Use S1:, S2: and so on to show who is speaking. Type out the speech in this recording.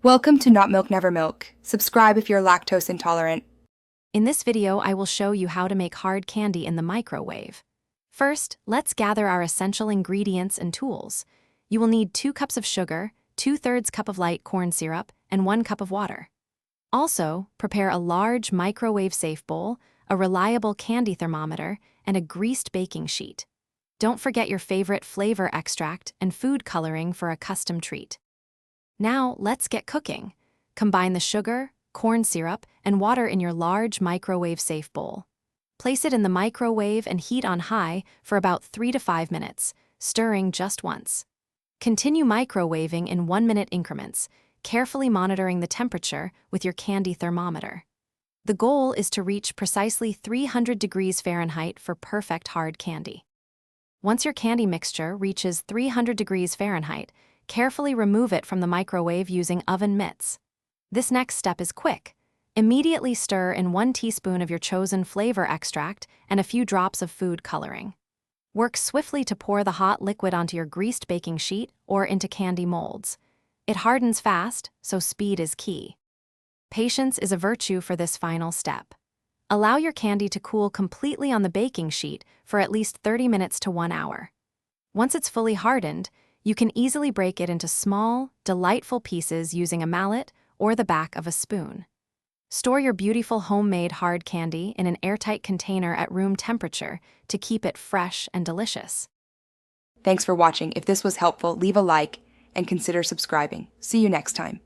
S1: Welcome to Not Milk Never Milk. Subscribe if you're lactose intolerant.
S2: In this video, I will show you how to make hard candy in the microwave. First, let's gather our essential ingredients and tools. You will need 2 cups of sugar, 2/3 cup of light corn syrup, and 1 cup of water. Also, prepare a large microwave-safe bowl, a reliable candy thermometer, and a greased baking sheet. Don't forget your favorite flavor extract and food coloring for a custom treat. Now, let's get cooking. Combine the sugar, corn syrup, and water in your large microwave-safe bowl. Place it in the microwave and heat on high for about 3 to 5 minutes, stirring just once. Continue microwaving in 1-minute increments, carefully monitoring the temperature with your candy thermometer. The goal is to reach precisely 300 degrees Fahrenheit for perfect hard candy. Once your candy mixture reaches 300 degrees Fahrenheit, carefully remove it from the microwave using oven mitts. This next step is quick. Immediately stir in 1 teaspoon of your chosen flavor extract and a few drops of food coloring. Work swiftly to pour the hot liquid onto your greased baking sheet or into candy molds. It hardens fast, so speed is key. Patience is a virtue for this final step. Allow your candy to cool completely on the baking sheet for at least 30 minutes to 1 hour. Once it's fully hardened, you can easily break it into small, delightful pieces using a mallet or the back of a spoon. Store your beautiful homemade hard candy in an airtight container at room temperature to keep it fresh and delicious.
S1: Thanks for watching. If this was helpful, leave a like and consider subscribing. See you next time.